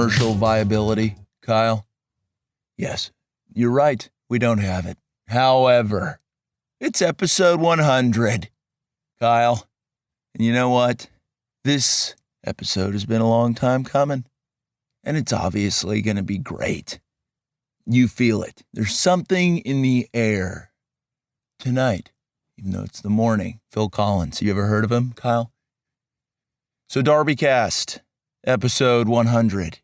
commercial viability, Kyle? Yes, you're right. We don't have it. However, it's episode 100, Kyle. And you know what? This episode has been a long time coming, and it's obviously going to be great. You feel it. There's something in the air tonight, even though it's the morning. Phil Collins. You ever heard of him, Kyle? So DarbyCast, episode 100.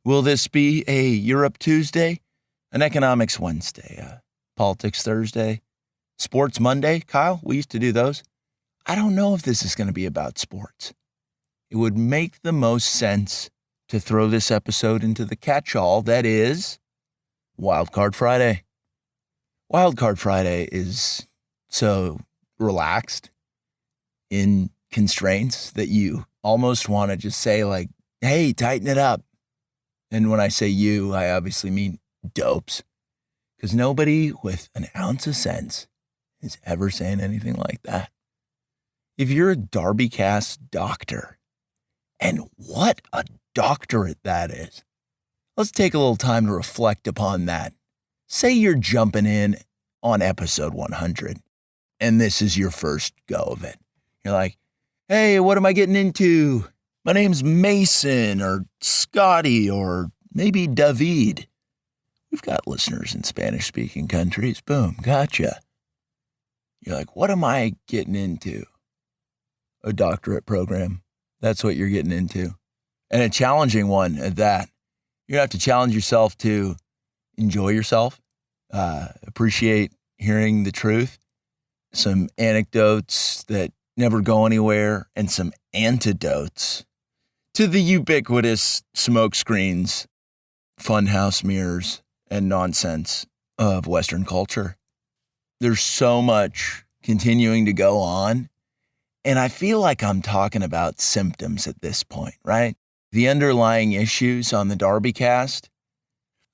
Will this be a Europe Tuesday, an Economics Wednesday, a Politics Thursday, Sports Monday? Kyle, we used to do those. I don't know if this is going to be about sports. It would make the most sense to throw this episode into the catch-all that is Wildcard Friday. Wildcard Friday is so relaxed in constraints that you almost want to just say like, hey, tighten it up. And when I say you, I obviously mean dopes. Because nobody with an ounce of sense is ever saying anything like that. If you're a DarbyCast doctor, and what a doctorate that is, let's take a little time to reflect upon that. Say you're jumping in on episode 100, and this is your first go of it. You're like, hey, what am I getting into? My name's Mason, or Scotty, or maybe David. We've got listeners in Spanish-speaking countries. Boom, gotcha. You're like, what am I getting into? A doctorate program. That's what you're getting into. And a challenging one at that. You're going to have to challenge yourself to enjoy yourself, appreciate hearing the truth, some anecdotes that never go anywhere, and some antidotes to the ubiquitous smoke screens, funhouse mirrors, and nonsense of Western culture. There's so much continuing to go on, and I feel like I'm talking about symptoms at this point, right? The underlying issues on the DarbyCast.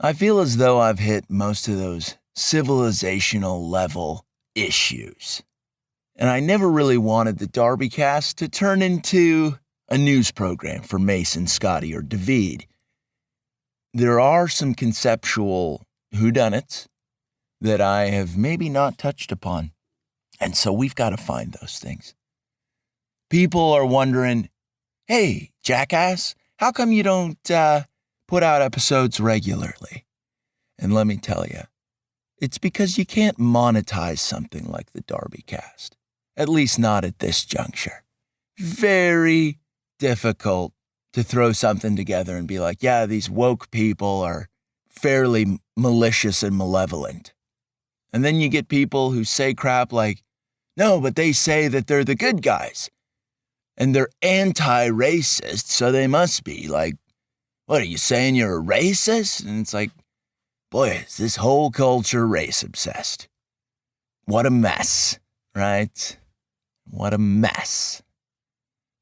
I feel as though I've hit most of those civilizational level issues. And I never really wanted the DarbyCast to turn into a news program for Mason, Scotty, or David. There are some conceptual whodunits that I have maybe not touched upon. And so we've got to find those things. People are wondering, hey, jackass, how come you don't put out episodes regularly? And let me tell you, it's because you can't monetize something like the DarbyCast. At least not at this juncture. Very difficult to throw something together and be like, yeah, these woke people are fairly malicious and malevolent. And then you get people who say crap like, no, but they say that they're the good guys. And they're anti-racist, so they must be. Like, what, are you saying you're a racist? And it's like, boy, is this whole culture race-obsessed. What a mess, right? What a mess.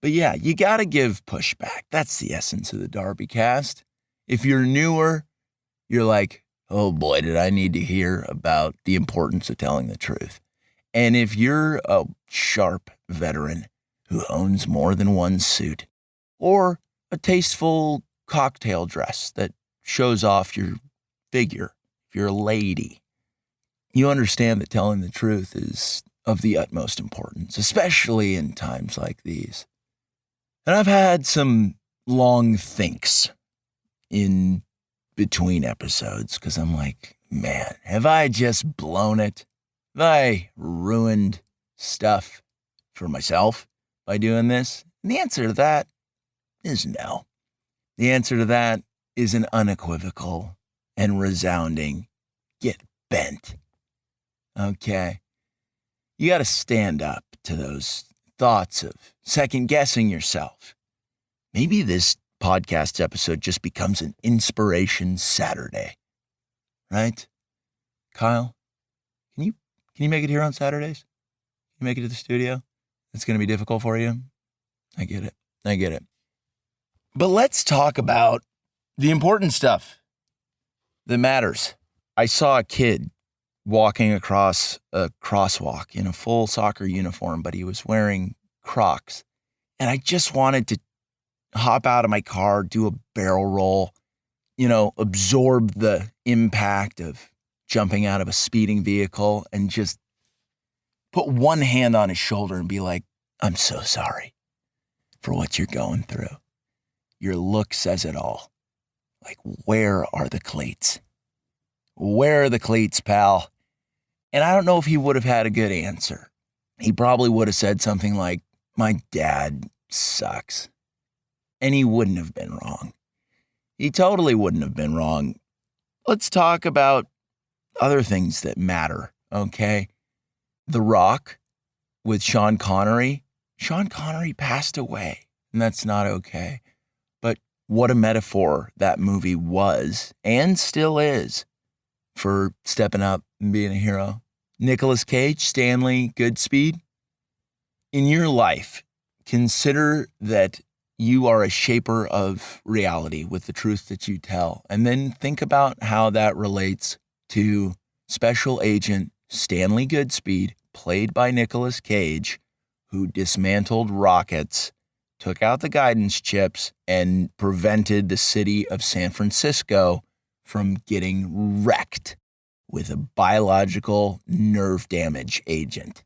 But yeah, you got to give pushback. That's the essence of the DarbyCast. If you're newer, you're like, oh boy, did I need to hear about the importance of telling the truth. And if you're a sharp veteran who owns more than one suit, or a tasteful cocktail dress that shows off your figure, if you're a lady, you understand that telling the truth is of the utmost importance, especially in times like these. And I've had some long thinks in between episodes because I'm like, man, have I just blown it? Have I ruined stuff for myself by doing this? And the answer to that is no. The answer to that is an unequivocal and resounding get bent. Okay. You got to stand up to those thoughts of second-guessing yourself. Maybe this podcast episode just becomes an Inspiration Saturday, right? Kyle, can you make it here on Saturdays? Can you make it to the studio? It's going to be difficult for you. I get it. But let's talk about the important stuff that matters. I saw a kid walking across a crosswalk in a full soccer uniform, but he was wearing Crocs. And I just wanted to hop out of my car, do a barrel roll, absorb the impact of jumping out of a speeding vehicle and just put one hand on his shoulder and be like, I'm so sorry for what you're going through. Your look says it all. Like, where are the cleats? Where are the cleats, pal? And I don't know if he would have had a good answer. He probably would have said something like, my dad sucks. And he wouldn't have been wrong. He totally wouldn't have been wrong. Let's talk about other things that matter, okay? The Rock with Sean Connery. Sean Connery passed away, and that's not okay. But what a metaphor that movie was, and still is, for stepping up and being a hero. Nicolas Cage, Stanley Goodspeed. In your life, consider that you are a shaper of reality with the truth that you tell. And then think about how that relates to Special Agent Stanley Goodspeed, played by Nicolas Cage, who dismantled rockets, took out the guidance chips, and prevented the city of San Francisco from getting wrecked with a biological nerve damage agent.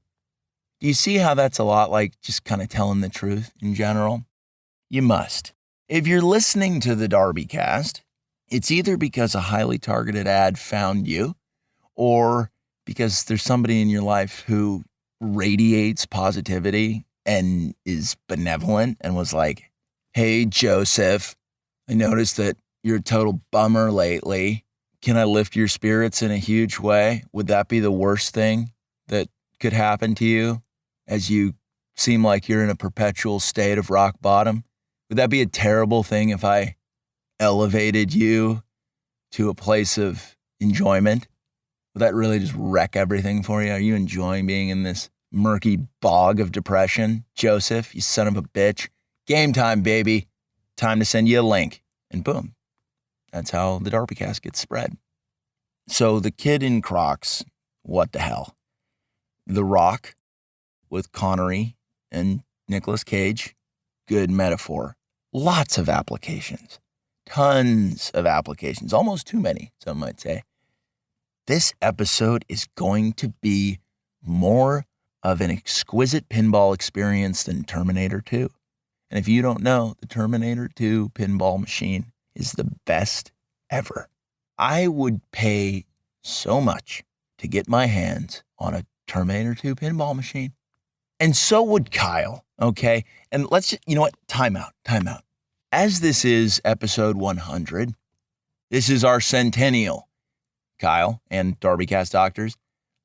Do you see how that's a lot like just kind of telling the truth in general? You must. If you're listening to the DarbyCast, it's either because a highly targeted ad found you or because there's somebody in your life who radiates positivity and is benevolent and was like, hey, Joseph, I noticed that you're a total bummer lately. Can I lift your spirits in a huge way? Would that be the worst thing that could happen to you as you seem like you're in a perpetual state of rock bottom? Would that be a terrible thing if I elevated you to a place of enjoyment? Would that really just wreck everything for you? Are you enjoying being in this murky bog of depression? Joseph, you son of a bitch. Game time, baby. Time to send you a link. And boom. That's how the DarbyCast gets spread. So the kid in Crocs, what the hell? The Rock with Connery and Nicolas Cage, good metaphor. Lots of applications. Tons of applications. Almost too many, some might say. This episode is going to be more of an exquisite pinball experience than Terminator 2. And if you don't know, the Terminator 2 pinball machine is the best ever. I would pay so much to get my hands on a Terminator 2 pinball machine. And so would Kyle, okay? And let's just, you know what? Time out. As this is episode 100, this is our centennial. Kyle and DarbyCast doctors,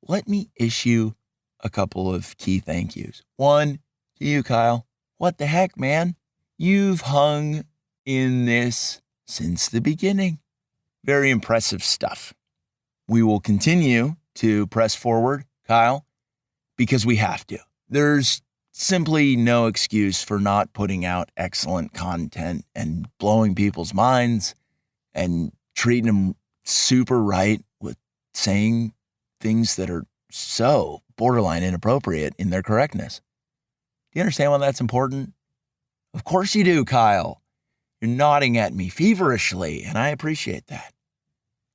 let me issue a couple of key thank yous. One, to you, Kyle. What the heck, man? You've hung in this since the beginning. Very impressive stuff. We will continue to press forward, Kyle, because we have to. There's simply no excuse for not putting out excellent content and blowing people's minds and treating them super right with saying things that are so borderline inappropriate in their correctness. Do you understand why that's important? Of course you do, Kyle. You're nodding at me feverishly, and I appreciate that.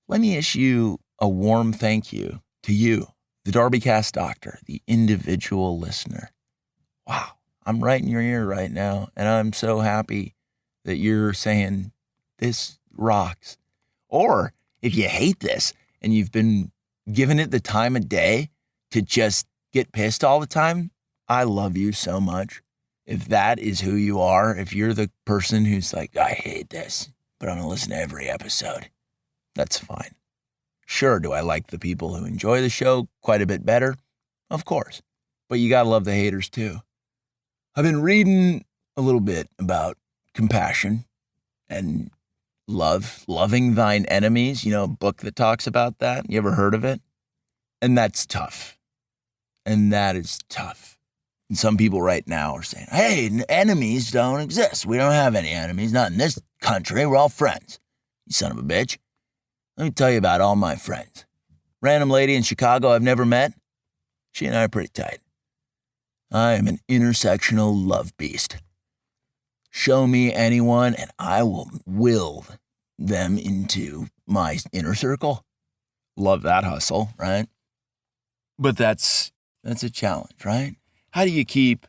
Let me issue a warm thank you to you, the DarbyCast doctor, the individual listener. Wow, I'm right in your ear right now, and I'm so happy that you're saying this rocks. Or if you hate this and you've been giving it the time of day to just get pissed all the time, I love you so much. If that is who you are, if you're the person who's like, I hate this, but I'm going to listen to every episode, that's fine. Sure, do I like the people who enjoy the show quite a bit better? Of course. But you got to love the haters too. I've been reading a little bit about compassion and loving thine enemies, a book that talks about that. You ever heard of it? And that's tough. And that is tough. And some people right now are saying, hey, enemies don't exist. We don't have any enemies. Not in this country. We're all friends. You son of a bitch. Let me tell you about all my friends. Random lady in Chicago I've never met. She and I are pretty tight. I am an intersectional love beast. Show me anyone and I will will them into my inner circle. Love that hustle, right? But that's a challenge, right? How do you keep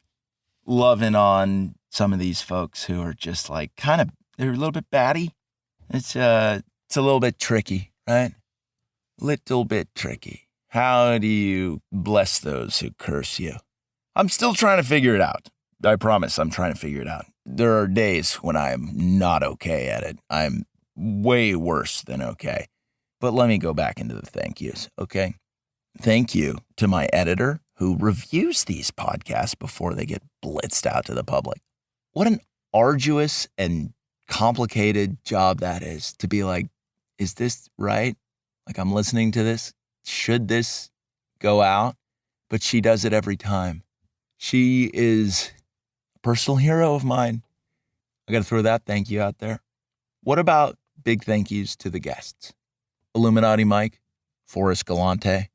loving on some of these folks who are just like they're a little bit batty? It's a little bit tricky, right? Little bit tricky. How do you bless those who curse you? I'm still trying to figure it out. I promise I'm trying to figure it out. There are days when I'm not okay at it. I'm way worse than okay. But let me go back into the thank yous, okay? Thank you to my editor who reviews these podcasts before they get blitzed out to the public. What an arduous and complicated job that is to be like, is this right? Like, I'm listening to this. Should this go out? But she does it every time. She is a personal hero of mine. I got to throw that thank you out there. What about big thank yous to the guests? Illuminati Mike, Forrest Galante,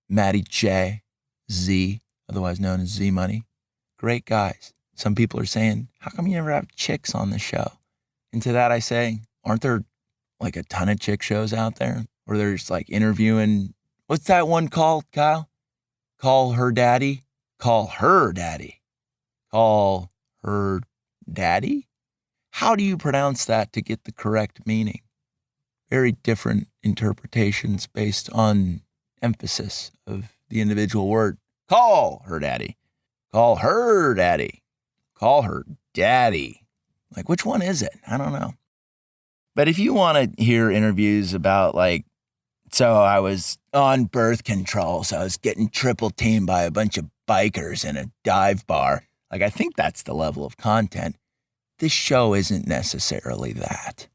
Maddie J, Z, otherwise known as Z Money. Great guys. Some people are saying, how come you never have chicks on the show? And to that I say, aren't there like a ton of chick shows out there where there's like interviewing, what's that one called, Kyle? Call Her Daddy? Call Her Daddy. Call Her Daddy? How do you pronounce that to get the correct meaning? Very different interpretations based on emphasis of the individual word. Call her daddy. Call her daddy. Call her daddy. Like, which one is it? I don't know. But if you want to hear interviews about so I was on birth control, so I was getting triple teamed by a bunch of bikers in a dive bar. I think that's the level of content. This show isn't necessarily that.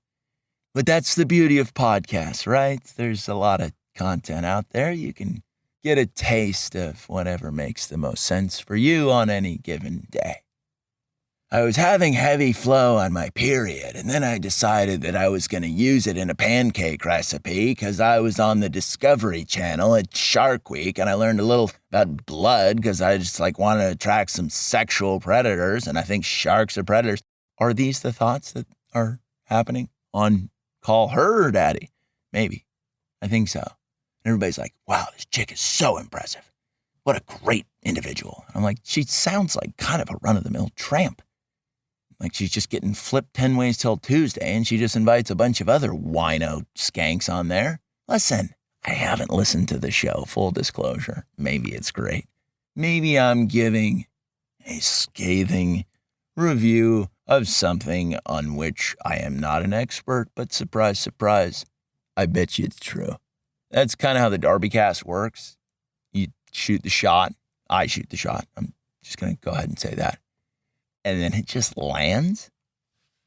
But that's the beauty of podcasts, right? There's a lot of content out there. You can get a taste of whatever makes the most sense for you on any given day. I was having heavy flow on my period, and then I decided that I was going to use it in a pancake recipe because I was on the Discovery Channel at Shark Week, and I learned a little about blood because I just wanted to attract some sexual predators, and I think sharks are predators. Are these the thoughts that are happening on Call Her Daddy? Maybe. I think so. And everybody's like, wow, this chick is so impressive. What a great individual. I'm like, she sounds like kind of a run-of-the-mill tramp. Like she's just getting flipped 10 ways till Tuesday, and she just invites a bunch of other wino skanks on there. Listen, I haven't listened to the show, full disclosure. Maybe it's great. Maybe I'm giving a scathing review of something on which I am not an expert, but surprise, surprise, I bet you it's true. That's kind of how the DarbyCast works. You shoot the shot. I shoot the shot. I'm just going to go ahead and say that. And then it just lands.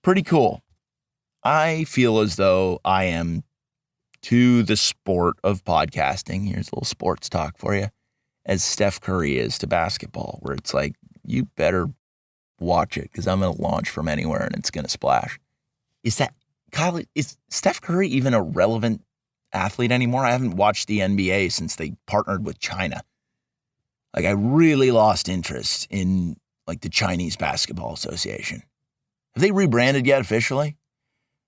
Pretty cool. I feel as though I am to the sport of podcasting. Here's a little sports talk for you. As Steph Curry is to basketball, where it's like, you better watch it because I'm going to launch from anywhere and it's going to splash. Kyle, is Steph Curry even a relevant athlete anymore? I haven't watched the NBA since they partnered with China. I really lost interest in the Chinese Basketball Association. Have they rebranded yet officially?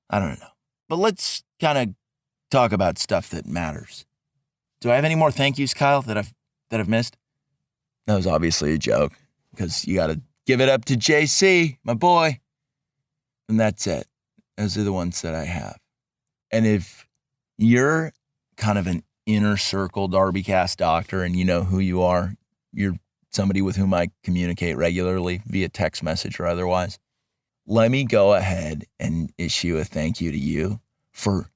I don't know. But let's kind of talk about stuff that matters. Do I have any more thank yous, Kyle, that I've missed? That was obviously a joke because you got to give it up to JC, my boy. And that's it. Those are the ones that I have. And if you're kind of an inner circle DarbyCast doctor and you know who you are, you're somebody with whom I communicate regularly via text message or otherwise, let me go ahead and issue a thank you to you for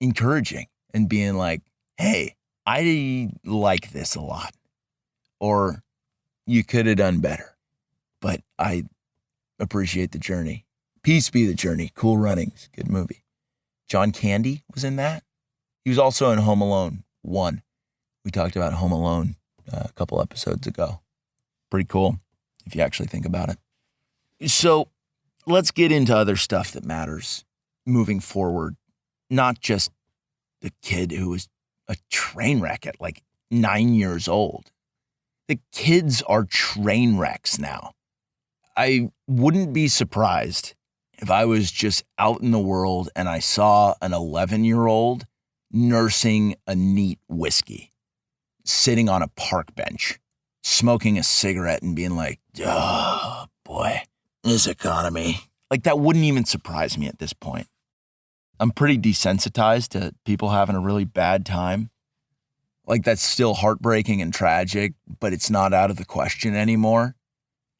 encouraging and being like, hey, I like this a lot. Or you could have done better, but I appreciate the journey. Peace be the journey. Cool Runnings. Good movie. John Candy was in that. He was also in Home Alone 1. We talked about Home Alone a couple episodes ago. Pretty cool if you actually think about it. So let's get into other stuff that matters moving forward. Not just the kid who was a train wreck at 9 years old. The kids are train wrecks now. I wouldn't be surprised if I was just out in the world and I saw an 11-year-old nursing a neat whiskey, sitting on a park bench, smoking a cigarette and being like, oh, boy, this economy. Like, that wouldn't even surprise me at this point. I'm pretty desensitized to people having a really bad time. Like, that's still heartbreaking and tragic, but it's not out of the question anymore.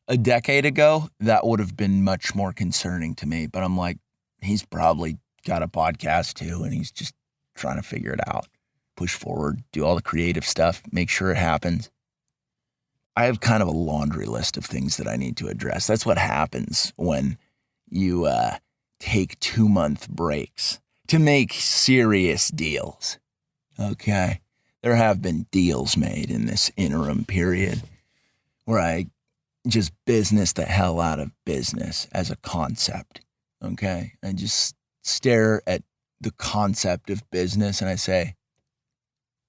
A decade ago, that would have been much more concerning to me, but I'm like, he's probably got a podcast too, and he's just trying to figure it out, push forward, do all the creative stuff, make sure it happens. I have kind of a laundry list of things that I need to address. That's what happens when you take 2-month breaks to make serious deals. Okay. There have been deals made in this interim period where I just business the hell out of business as a concept. Okay. I just stare at the concept of business and I say,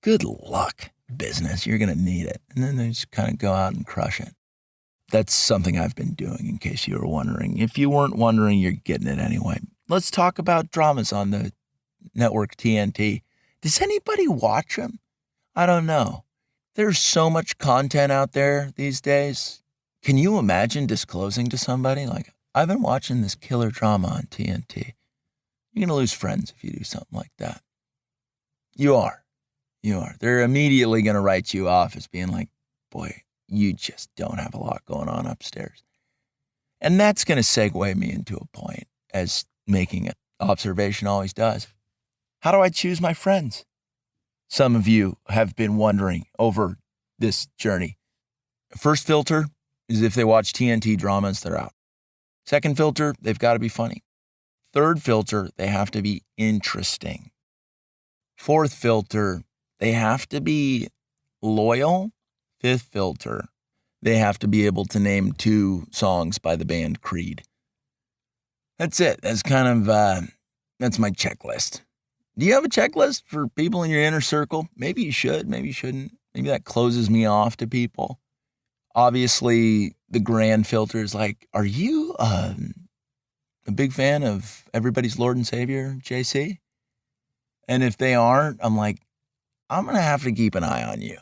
good luck, business. You're going to need it. And then I just kind of go out and crush it. That's something I've been doing, in case you were wondering. If you weren't wondering, you're getting it anyway. Let's talk about dramas on the network TNT. Does anybody watch them? I don't know. There's so much content out there these days. Can you imagine disclosing to somebody, like, I've been watching this killer drama on TNT? You're going to lose friends if you do something like that. You are. They're immediately going to write you off as being like, boy, you just don't have a lot going on upstairs. And that's going to segue me into a point, as making an observation always does. How do I choose my friends? Some of you have been wondering over this journey. First filter is if they watch TNT dramas, they're out. Second filter, they've got to be funny. Third filter, they have to be interesting. Fourth filter, they have to be loyal. Fifth filter, they have to be able to name 2 songs by the band Creed. That's it. That's kind of, that's my checklist. Do you have a checklist for people in your inner circle? Maybe you should, maybe you shouldn't. Maybe that closes me off to people. Obviously, the grand filter is like, are you a big fan of Everybody's Lord and Savior, JC? And if they aren't, I'm like, I'm going to have to keep an eye on you.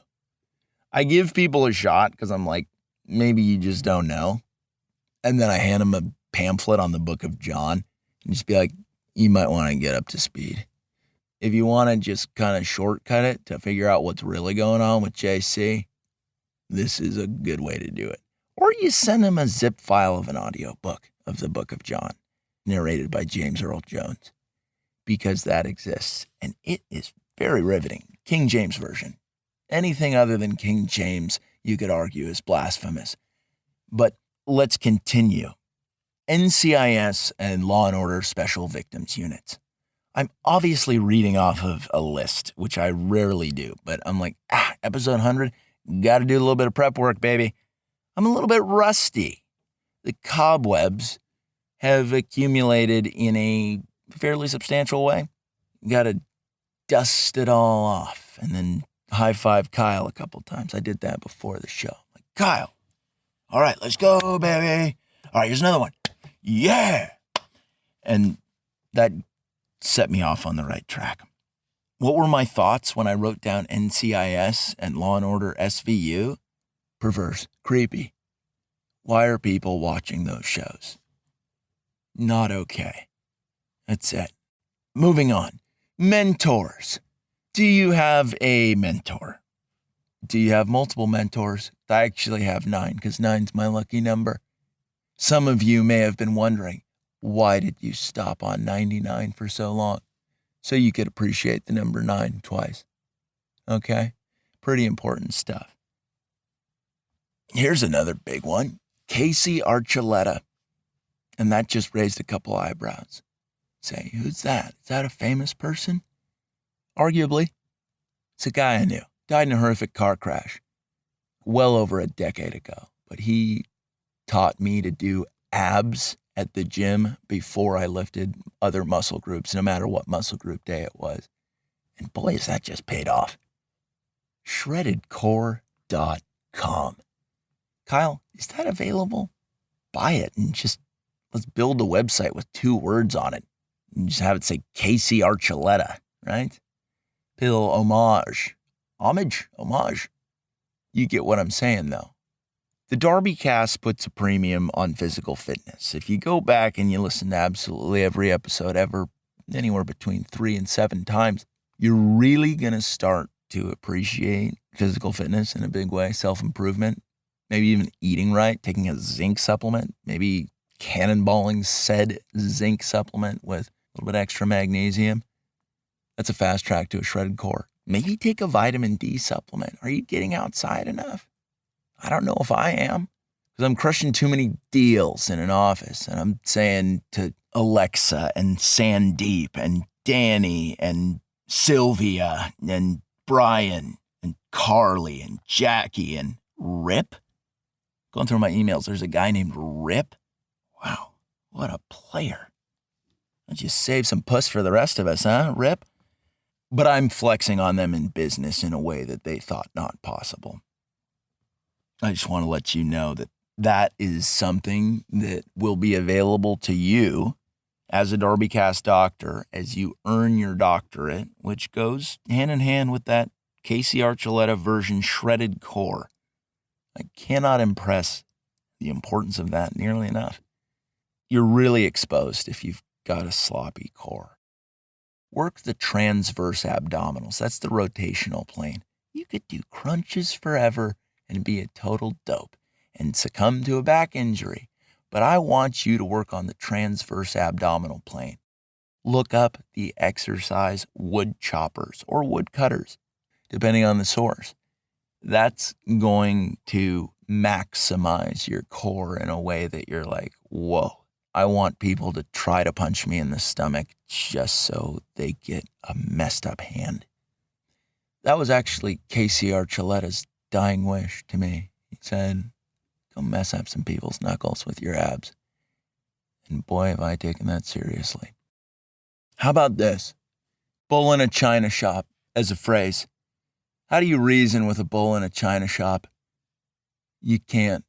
I give people a shot because I'm like, maybe you just don't know. And then I hand them a pamphlet on the book of John and just be like, you might want to get up to speed. If you want to just kind of shortcut it to figure out what's really going on with JC, this is a good way to do it. Or you send them a zip file of an audiobook of the book of John, narrated by James Earl Jones, because that exists. And it is very riveting. King James Version. Anything other than King James, you could argue, is blasphemous. But let's continue. NCIS and Law and Order Special Victims Units. I'm obviously reading off of a list, which I rarely do, but I'm like, episode 100, got to do a little bit of prep work, baby. I'm a little bit rusty. The cobwebs have accumulated in a fairly substantial way. Got to dust it all off and then high five Kyle a couple times. I did that before the show. Like, Kyle, all right, let's go, baby. All right, here's another one. Yeah. And that set me off on the right track. What were my thoughts when I wrote down NCIS and Law and Order SVU? Perverse, creepy. Why are people watching those shows? Not okay. That's it. Moving on. Mentors. Do you have a mentor? Do you have multiple mentors? I actually have 9 because 9's my lucky number. Some of you may have been wondering, why did you stop on 99 for so long? So you could appreciate the number 9 twice. Okay? Pretty important stuff. Here's another big one. Casey Archuleta. And that just raised a couple eyebrows. Say, who's that? Is that a famous person? Arguably. It's a guy I knew. Died in a horrific car crash well over a decade ago. But he taught me to do abs at the gym before I lifted other muscle groups, no matter what muscle group day it was. And boy, has that just paid off. Shreddedcore.com. Kyle, is that available? buy it and just let's build a website with 2 words on it and just have it say Casey Archuleta, right? Pay a little homage. Homage. You get what I'm saying, though. The DarbyCast puts a premium on physical fitness. If you go back and you listen to absolutely every episode ever, anywhere between 3 and 7 times, you're really going to start to appreciate physical fitness in a big way, self-improvement, maybe even eating right, taking a zinc supplement, maybe cannonballing said zinc supplement with a little bit extra magnesium. That's a fast track to a shredded core. Maybe take a vitamin D supplement. Are you getting outside enough? I don't know if I am, because I'm crushing too many deals in an office, and I'm saying to Alexa and Sandeep and Danny and Sylvia and Brian and Carly and Jackie and Rip. Going through my emails, there's a guy named Rip. Wow, what a player. Why don't you save some puss for the rest of us, huh, Rip? But I'm flexing on them in business in a way that they thought not possible. I just want to let you know that that is something that will be available to you as a DarbyCast doctor as you earn your doctorate, which goes hand in hand with that Casey Archuleta version shredded core. I cannot impress the importance of that nearly enough. You're really exposed if you've got a sloppy core. Work the transverse abdominals. That's the rotational plane. You could do crunches forever and be a total dope and succumb to a back injury. But I want you to work on the transverse abdominal plane. Look up the exercise wood choppers or wood cutters, depending on the source. That's going to maximize your core in a way that you're like, whoa. I want people to try to punch me in the stomach just so they get a messed up hand. That was actually Casey Archuleta's dying wish to me. He said, go mess up some people's knuckles with your abs. And boy, have I taken that seriously. How about this? Bull in a china shop as a phrase. How do you reason with a bull in a china shop? You can't.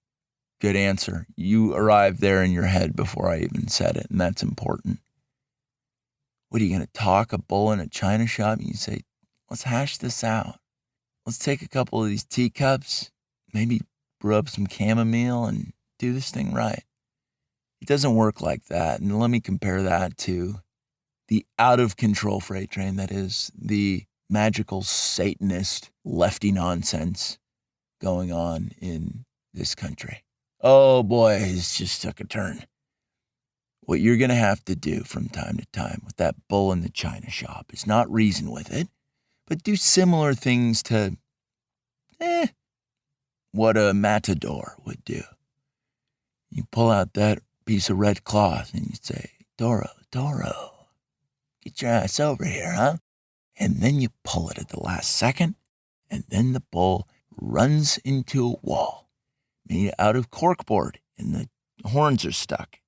Good answer. You arrived there in your head before I even said it, and that's important. What are you going to talk a bull in a china shop? And you say, let's hash this out. Let's take a couple of these teacups, maybe brew up some chamomile and do this thing right. It doesn't work like that. And let me compare that to the out-of-control freight train that is the magical Satanist lefty nonsense going on in this country. Oh boy, it's just took a turn. What you're going to have to do from time to time with that bull in the china shop is not reason with it, but do similar things to what a matador would do. You pull out that piece of red cloth and you say, Doro, get your ass over here, huh? And then you pull it at the last second, and then the bull runs into a wall made out of corkboard, and the horns are stuck.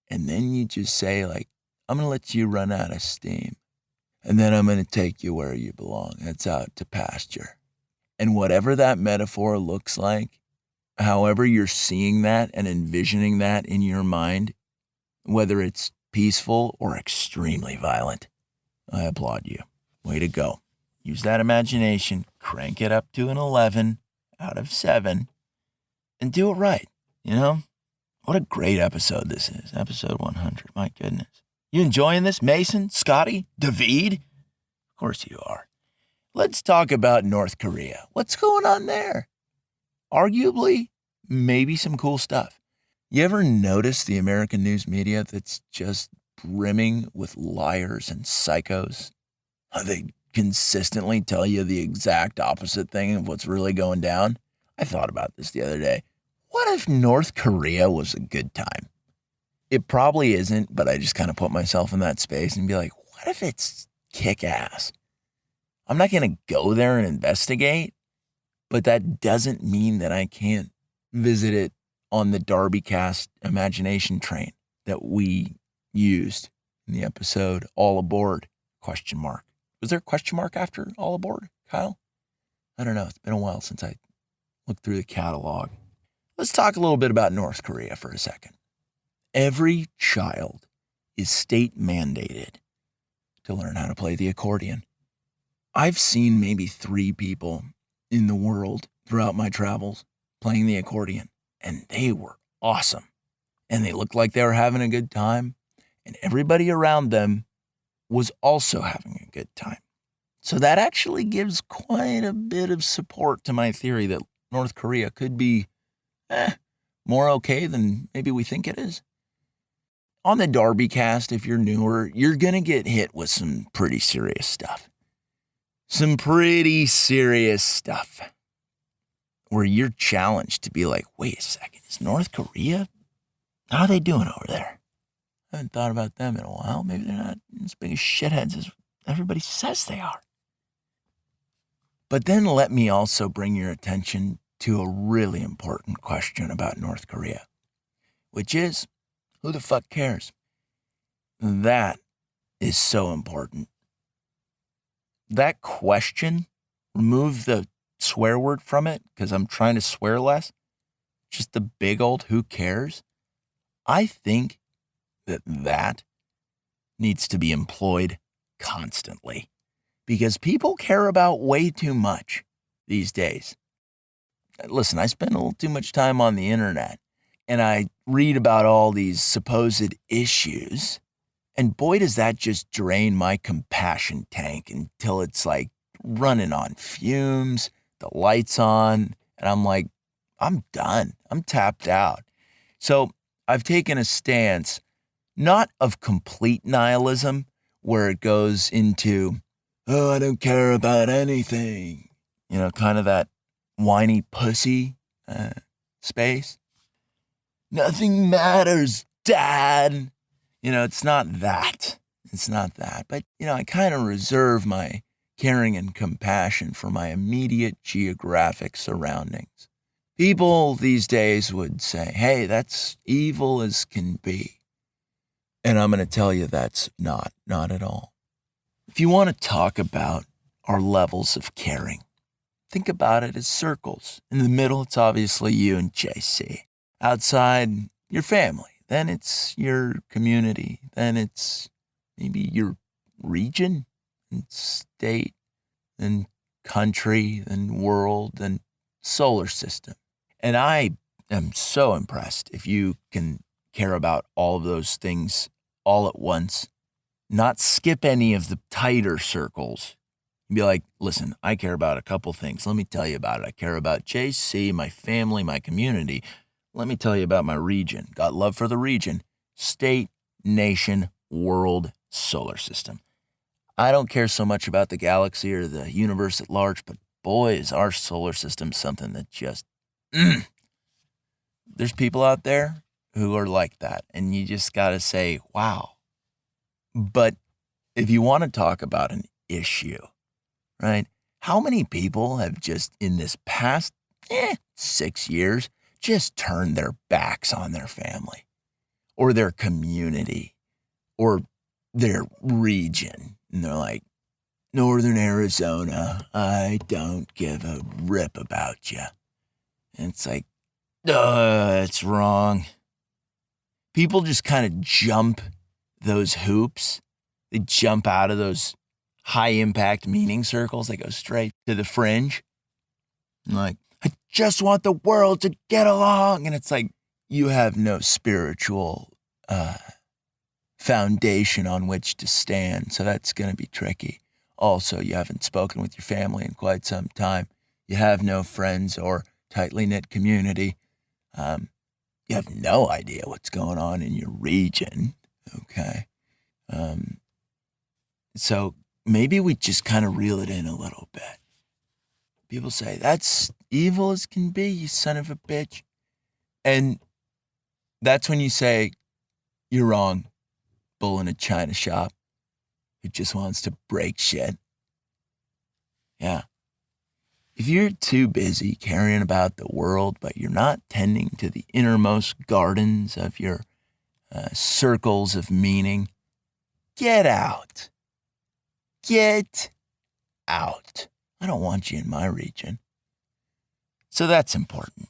And then you just say, like, I'm going to let you run out of steam. And then I'm going to take you where you belong. That's out to pasture. And whatever that metaphor looks like, however you're seeing that and envisioning that in your mind, whether it's peaceful or extremely violent, I applaud you. Way to go. Use that imagination, crank it up to an 11 out of 7, and do it right, you know? What a great episode this is, episode 100, my goodness. You enjoying this, Mason, Scotty, David? Of course you are. Let's talk about North Korea. What's going on there? Arguably, maybe some cool stuff. You ever notice the American news media that's just brimming with liars and psychos? How they consistently tell you the exact opposite thing of what's really going down? I thought about this the other day. What if North Korea was a good time? It probably isn't, but I just kind of put myself in that space and be like, what if it's kick-ass? I'm not going to go there and investigate, but that doesn't mean that I can't visit it on the DarbyCast imagination train that we used in the episode All Aboard, ? Was there a question mark after All Aboard, Kyle? I don't know. It's been a while since I looked through the catalog. Let's talk a little bit about North Korea for a second. Every child is state mandated to learn how to play the accordion. I've seen maybe 3 people in the world throughout my travels playing the accordion, and they were awesome. And they looked like they were having a good time, and everybody around them was also having a good time. So that actually gives quite a bit of support to my theory that North Korea could be more okay than maybe we think it is. On the DarbyCast, if you're newer, you're going to get hit with some pretty serious stuff. Some pretty serious stuff where you're challenged to be like, wait a second, is North Korea? How are they doing over there? I haven't thought about them in a while. Maybe they're not as big as shitheads as everybody says they are. But then let me also bring your attention to a really important question about North Korea, which is, who the fuck cares? That is so important. That question, remove the swear word from it, because I'm trying to swear less. Just the big old who cares. I think that needs to be employed constantly because people care about way too much these days. Listen, I spend a little too much time on the internet and I read about all these supposed issues. And boy, does that just drain my compassion tank until it's like running on fumes, the lights on, and I'm like, I'm done. I'm tapped out. So I've taken a stance, not of complete nihilism, where it goes into, oh, I don't care about anything. You know, kind of that whiny pussy space. Nothing matters, Dad. You know, it's not that. It's not that. But, you know, I kind of reserve my caring and compassion for my immediate geographic surroundings. People these days would say, hey, that's evil as can be. And I'm going to tell you that's not at all. If you want to talk about our levels of caring, think about it as circles. In the middle, it's obviously you and JC. Outside, your family. Then it's your community. Then it's maybe your region and state and country and world and solar system. And I am so impressed if you can care about all of those things all at once, not skip any of the tighter circles. Be like, listen, I care about a couple things. Let me tell you about it. I care about JC, my family, my community. Let me tell you about my region. Got love for the region. State, nation, world, solar system. I don't care so much about the galaxy or the universe at large, but boy, is our solar system something that just, There's people out there who are like that, and you just got to say, wow. But if you want to talk about an issue, right, how many people have just in this past 6 years just turned their backs on their family or their community or their region? And they're like, Northern Arizona, I don't give a rip about you. And it's like, it's wrong. People just kind of jump those hoops. They jump out of those high impact meaning circles. They go straight to the fringe. And like, I just want the world to get along. And it's like, you have no spiritual foundation on which to stand. So that's going to be tricky. Also, you haven't spoken with your family in quite some time. You have no friends or tightly knit community. You have no idea what's going on in your region. Okay. So maybe we just kind of reel it in a little bit. People say, that's evil as can be, you son of a bitch. And that's when you say, you're wrong, bull in a china shop who just wants to break shit. Yeah. If you're too busy caring about the world, but you're not tending to the innermost gardens of your circles of meaning, get out. Get out. I don't want you in my region. So that's important.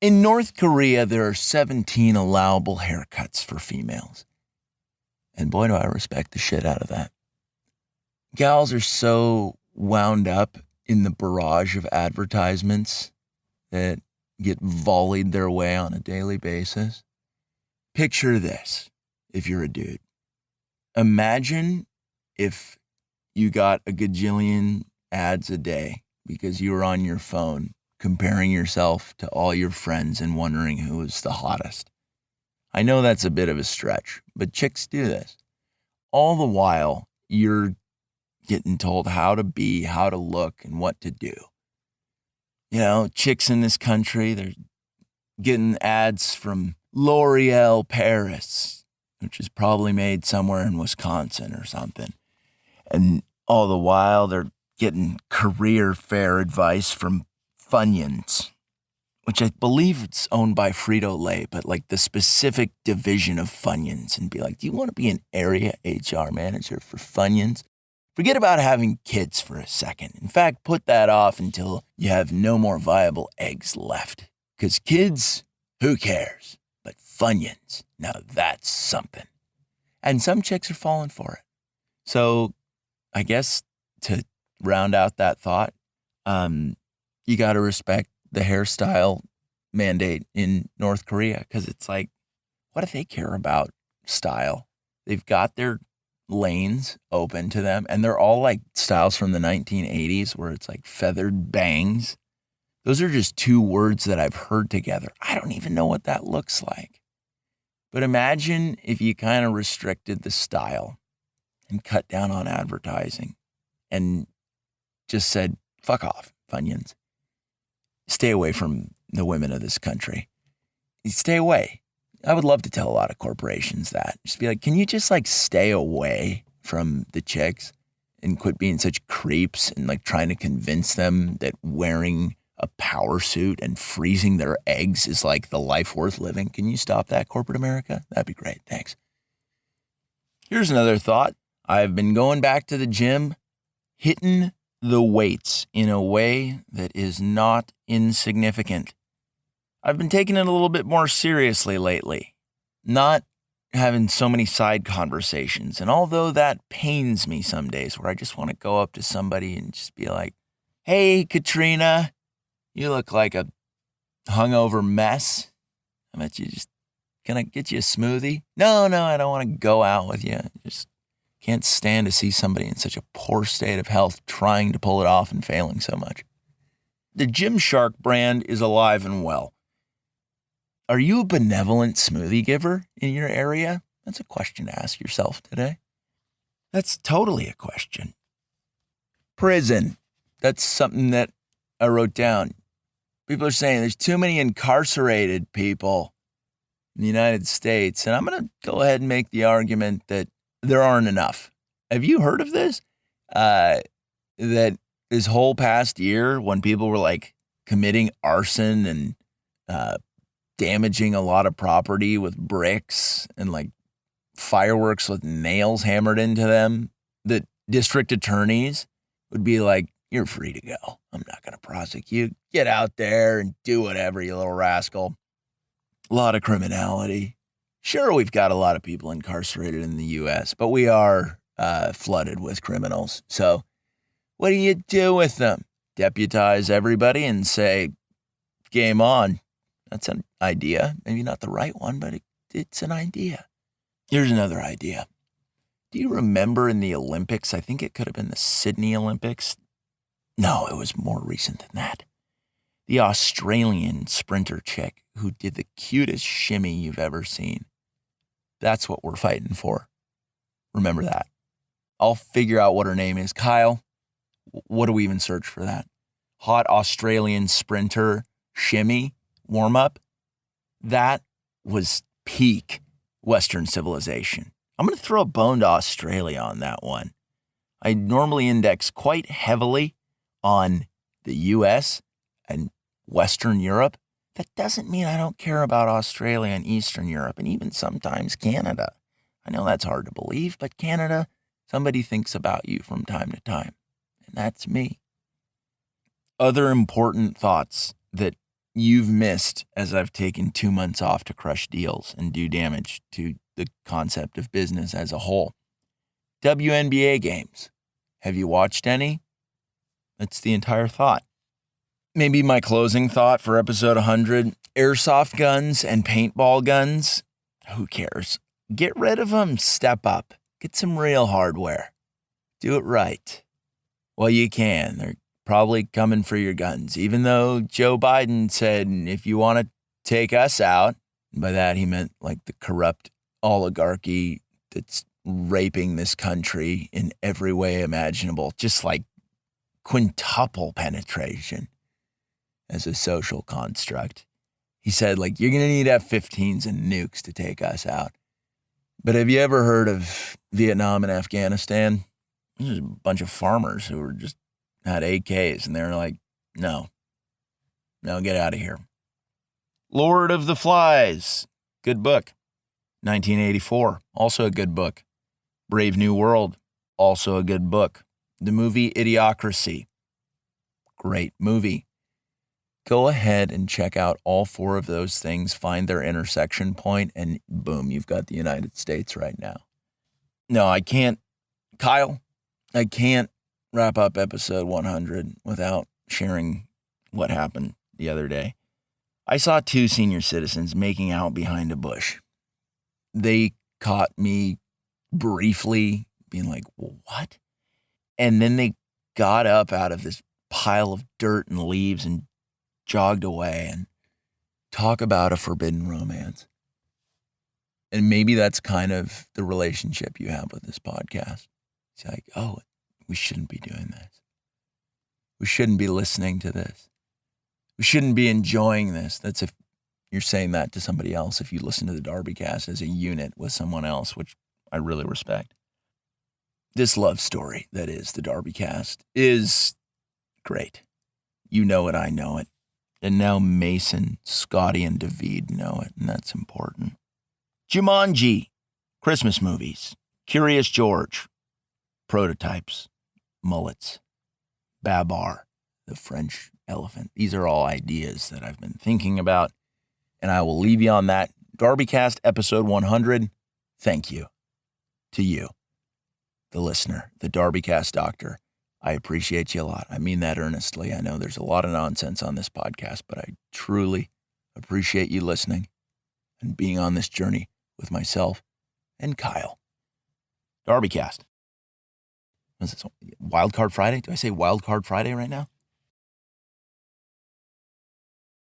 In North Korea, there are 17 allowable haircuts for females. And boy, do I respect the shit out of that. Gals are so wound up in the barrage of advertisements that get volleyed their way on a daily basis. Picture this, if you're a dude. Imagine if you got a gajillion ads a day because you were on your phone comparing yourself to all your friends and wondering who was the hottest. I know that's a bit of a stretch, but chicks do this. All the while, you're getting told how to be, how to look, and what to do. You know, chicks in this country, they're getting ads from L'Oreal Paris, which is probably made somewhere in Wisconsin or something. And all the while, they're getting career fair advice from Funyuns, which I believe it's owned by Frito-Lay, but like the specific division of Funyuns, and be like, do you want to be an area HR manager for Funyuns? Forget about having kids for a second. In fact, put that off until you have no more viable eggs left. Because kids, who cares? But Funyuns, now that's something. And some chicks are falling for it. So I guess to round out that thought, you got to respect the hairstyle mandate in North Korea, because it's like, what do they care about style? They've got their lanes open to them, and they're all like styles from the 1980s where it's like feathered bangs. Those are just two words that I've heard together. I don't even know what that looks like. But imagine if you kind of restricted the style and cut down on advertising and just said, fuck off, Funyuns. Stay away from the women of this country. Stay away. I would love to tell a lot of corporations that. Just be like, can you just like stay away from the chicks and quit being such creeps and like trying to convince them that wearing a power suit and freezing their eggs is like the life worth living? Can you stop that, corporate America? That'd be great. Thanks. Here's another thought. I've been going back to the gym, hitting the weights in a way that is not insignificant. I've been taking it a little bit more seriously lately, not having so many side conversations. And although that pains me some days where I just want to go up to somebody and just be like, hey, Katrina, you look like a hungover mess. I bet you just, can I get you a smoothie? No, I don't want to go out with you. Just can't stand to see somebody in such a poor state of health trying to pull it off and failing so much. The Gymshark brand is alive and well. Are you a benevolent smoothie giver in your area? That's a question to ask yourself today. That's totally a question. Prison. That's something that I wrote down. People are saying there's too many incarcerated people in the United States. And I'm going to go ahead and make the argument that there aren't enough. Have you heard of this? That this whole past year, when people were like committing arson and damaging a lot of property with bricks and like fireworks with nails hammered into them, the district attorneys would be like, you're free to go. I'm not going to prosecute. Get out there and do whatever, you little rascal. A lot of criminality. Sure, we've got a lot of people incarcerated in the U.S., but we are flooded with criminals. So what do you do with them? Deputize everybody and say, game on. That's an idea. Maybe not the right one, but it's an idea. Here's another idea. Do you remember in the Olympics, I think it could have been the Sydney Olympics. No, it was more recent than that. The Australian sprinter chick who did the cutest shimmy you've ever seen. That's what we're fighting for. Remember that. I'll figure out what her name is. Kyle, what do we even search for that? Hot Australian sprinter shimmy warm-up. That was peak Western civilization. I'm going to throw a bone to Australia on that one. I normally index quite heavily on the U.S. and Western Europe. That doesn't mean I don't care about Australia and Eastern Europe and even sometimes Canada. I know that's hard to believe, but Canada, somebody thinks about you from time to time, and that's me. Other important thoughts that you've missed as I've taken 2 months off to crush deals and do damage to the concept of business as a whole. WNBA games. Have you watched any? That's the entire thought. Maybe my closing thought for episode 100, airsoft guns and paintball guns. Who cares? Get rid of them. Step up. Get some real hardware. Do it right. Well, you can. They're probably coming for your guns, even though Joe Biden said, if you want to take us out, and by that he meant like the corrupt oligarchy that's raping this country in every way imaginable, just like quintuple penetration as a social construct. He said, like, you're going to need F-15s and nukes to take us out. But have you ever heard of Vietnam and Afghanistan? There's a bunch of farmers who were just had AKs, and they're like, no, get out of here. Lord of the Flies, good book. 1984, also a good book. Brave New World, also a good book. The movie Idiocracy, great movie. Go ahead and check out all 4 of those things, find their intersection point, and boom, you've got the United States right now. No, I can't, Kyle, I can't wrap up episode 100 without sharing what happened the other day. I saw 2 senior citizens making out behind a bush. They caught me briefly being like, what? And then they got up out of this pile of dirt and leaves and jogged away. And talk about a forbidden romance. And maybe that's kind of the relationship you have with this podcast. It's like, oh, we shouldn't be doing this. We shouldn't be listening to this. We shouldn't be enjoying this. That's if you're saying that to somebody else, if you listen to the DarbyCast as a unit with someone else, which I really respect. This love story that is the DarbyCast is great. You know it, I know it. And now Mason, Scotty, and David know it, and that's important. Jumanji, Christmas movies, Curious George, prototypes, mullets, Babar, the French elephant. These are all ideas that I've been thinking about, and I will leave you on that. DarbyCast episode 100, thank you to you, the listener, the DarbyCast doctor. I appreciate you a lot. I mean that earnestly. I know there's a lot of nonsense on this podcast, but I truly appreciate you listening and being on this journey with myself and Kyle. DarbyCast. What is this? Wildcard Friday? Do I say Wildcard Friday right now?